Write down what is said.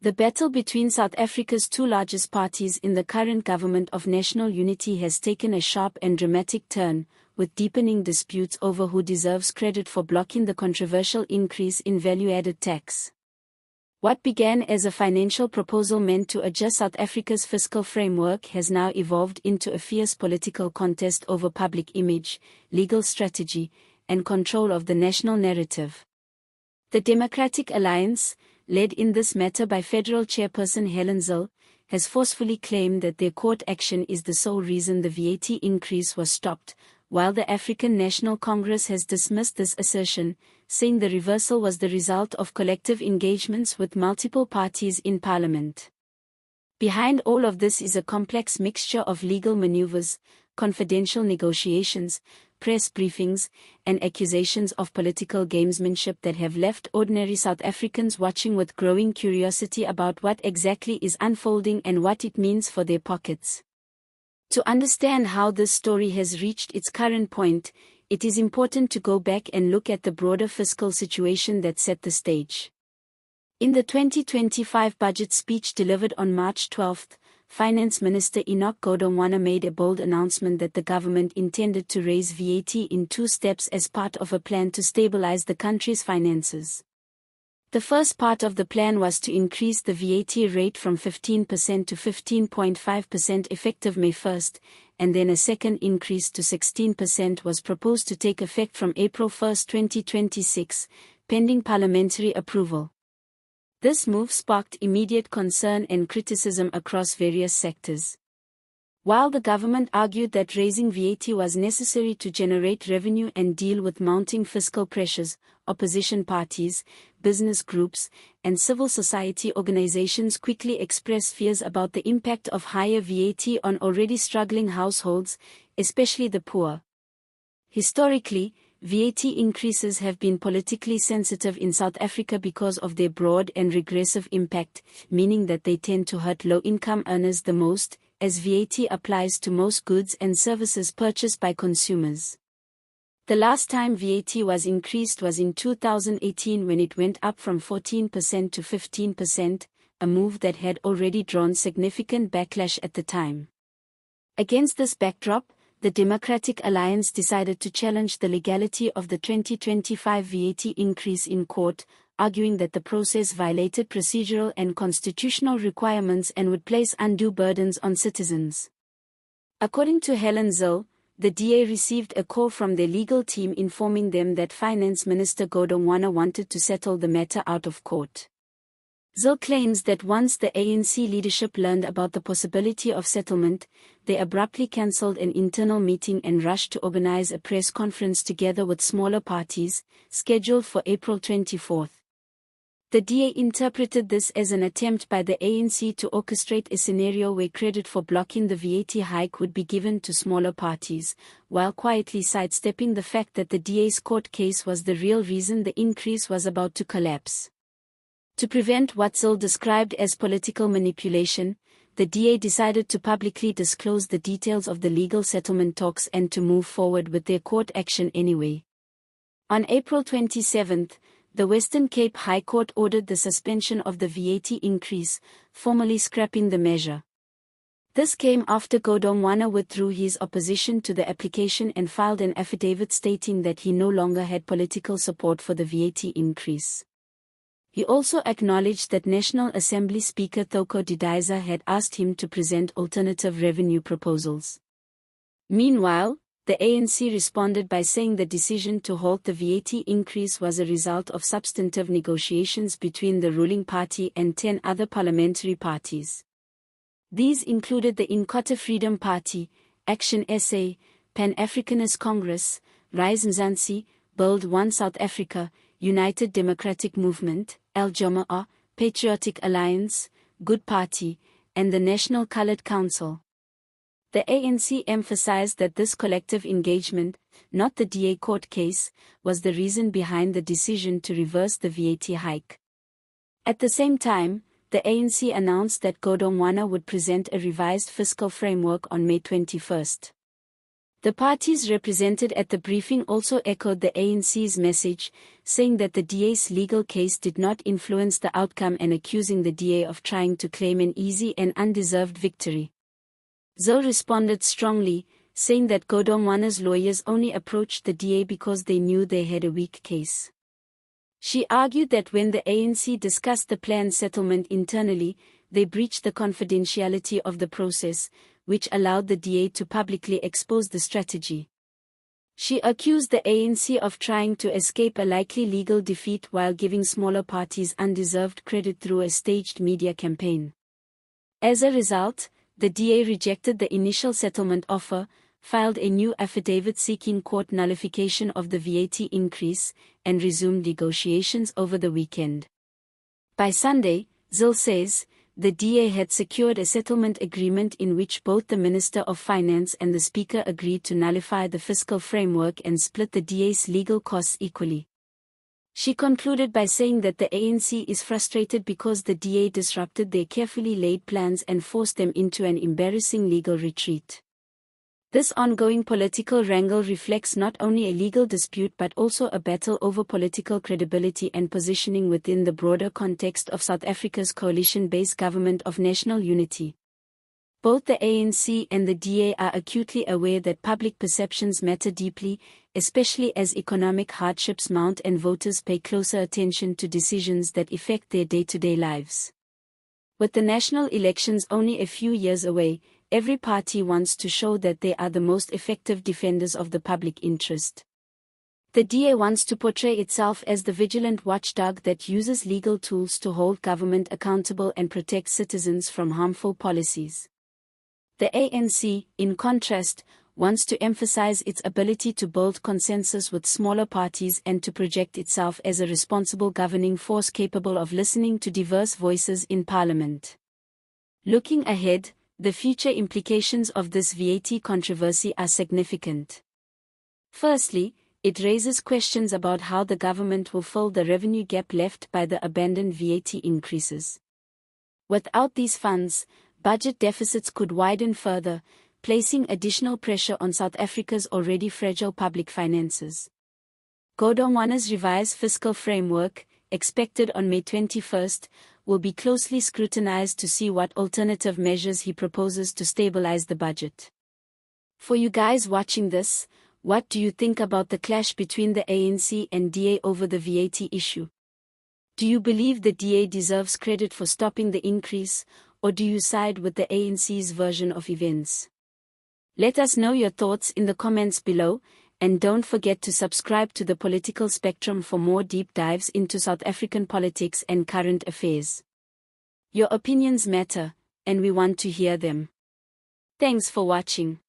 The battle between South Africa's two largest parties in the current government of national unity has taken a sharp and dramatic turn, with deepening disputes over who deserves credit for blocking the controversial increase in value-added tax. What began as a financial proposal meant to adjust South Africa's fiscal framework has now evolved into a fierce political contest over public image, legal strategy, and control of the national narrative. The Democratic Alliance, led in this matter by Federal Chairperson Helen Zille, has forcefully claimed that their court action is the sole reason the VAT increase was stopped, while the African National Congress has dismissed this assertion, saying the reversal was the result of collective engagements with multiple parties in Parliament. Behind all of this is a complex mixture of legal maneuvers, confidential negotiations, press briefings, and accusations of political gamesmanship that have left ordinary South Africans watching with growing curiosity about what exactly is unfolding and what it means for their pockets. To understand how this story has reached its current point, it is important to go back and look at the broader fiscal situation that set the stage. In the 2025 budget speech delivered on March 12, Finance Minister Enoch Godongwana made a bold announcement that the government intended to raise VAT in two steps as part of a plan to stabilize the country's finances. The first part of the plan was to increase the VAT rate from 15% to 15.5% effective May 1, and then a second increase to 16% was proposed to take effect from April 1, 2026, pending parliamentary approval. This move sparked immediate concern and criticism across various sectors. While the government argued that raising VAT was necessary to generate revenue and deal with mounting fiscal pressures, opposition parties, business groups, and civil society organizations quickly expressed fears about the impact of higher VAT on already struggling households, especially the poor. Historically, VAT increases have been politically sensitive in South Africa because of their broad and regressive impact, meaning that they tend to hurt low-income earners the most, as VAT applies to most goods and services purchased by consumers. The last time VAT was increased was in 2018 when it went up from 14% to 15%, a move that had already drawn significant backlash at the time. Against this backdrop, the Democratic Alliance decided to challenge the legality of the 2025 VAT increase in court, arguing that the process violated procedural and constitutional requirements and would place undue burdens on citizens. According to Helen Zille, the DA received a call from their legal team informing them that Finance Minister Godongwana wanted to settle the matter out of court. Zille claims that once the ANC leadership learned about the possibility of settlement, they abruptly cancelled an internal meeting and rushed to organize a press conference together with smaller parties, scheduled for April 24. The DA interpreted this as an attempt by the ANC to orchestrate a scenario where credit for blocking the VAT hike would be given to smaller parties, while quietly sidestepping the fact that the DA's court case was the real reason the increase was about to collapse. To prevent what Zille described as political manipulation, the DA decided to publicly disclose the details of the legal settlement talks and to move forward with their court action anyway. On April 27, the Western Cape High Court ordered the suspension of the VAT increase, formally scrapping the measure. This came after Godongwana withdrew his opposition to the application and filed an affidavit stating that he no longer had political support for the VAT increase. He also acknowledged that National Assembly Speaker Thoko Didiza had asked him to present alternative revenue proposals. Meanwhile, the ANC responded by saying the decision to halt the VAT increase was a result of substantive negotiations between the ruling party and 10 other parliamentary parties. These included the Inkatha Freedom Party, Action SA, Pan-Africanist Congress, Rise Mzansi, Build One South Africa, United Democratic Movement, Al-Jamaa, Patriotic Alliance, Good Party, and the National Coloured Council. The ANC emphasized that this collective engagement, not the DA court case, was the reason behind the decision to reverse the VAT hike. At the same time, the ANC announced that Godongwana would present a revised fiscal framework on May 21. The parties represented at the briefing also echoed the ANC's message, saying that the DA's legal case did not influence the outcome and accusing the DA of trying to claim an easy and undeserved victory. Zille responded strongly, saying that Godongwana's lawyers only approached the DA because they knew they had a weak case. She argued that when the ANC discussed the planned settlement internally, they breached the confidentiality of the process, which allowed the DA to publicly expose the strategy. She accused the ANC of trying to escape a likely legal defeat while giving smaller parties undeserved credit through a staged media campaign. As a result, the DA rejected the initial settlement offer, filed a new affidavit seeking court nullification of the VAT increase, and resumed negotiations over the weekend. By Sunday, Zille says, the DA had secured a settlement agreement in which both the Minister of Finance and the Speaker agreed to nullify the fiscal framework and split the DA's legal costs equally. She concluded by saying that the ANC is frustrated because the DA disrupted their carefully laid plans and forced them into an embarrassing legal retreat. This ongoing political wrangle reflects not only a legal dispute but also a battle over political credibility and positioning within the broader context of South Africa's coalition-based government of national unity. Both the ANC and the DA are acutely aware that public perceptions matter deeply, especially as economic hardships mount and voters pay closer attention to decisions that affect their day-to-day lives. With the national elections only a few years away, every party wants to show that they are the most effective defenders of the public interest. The DA wants to portray itself as the vigilant watchdog that uses legal tools to hold government accountable and protect citizens from harmful policies. The ANC, in contrast, wants to emphasize its ability to build consensus with smaller parties and to project itself as a responsible governing force capable of listening to diverse voices in Parliament. Looking ahead, the future implications of this VAT controversy are significant. Firstly, it raises questions about how the government will fill the revenue gap left by the abandoned VAT increases. Without these funds, budget deficits could widen further, placing additional pressure on South Africa's already fragile public finances. Godongwana's revised fiscal framework, expected on May 21st, will be closely scrutinized to see what alternative measures he proposes to stabilize the budget. For you guys watching this, what do you think about the clash between the ANC and DA over the VAT issue? Do you believe the DA deserves credit for stopping the increase, or do you side with the ANC's version of events? Let us know your thoughts in the comments below, and don't forget to subscribe to the Political Spectrum for more deep dives into South African politics and current affairs. Your opinions matter, and we want to hear them. Thanks for watching.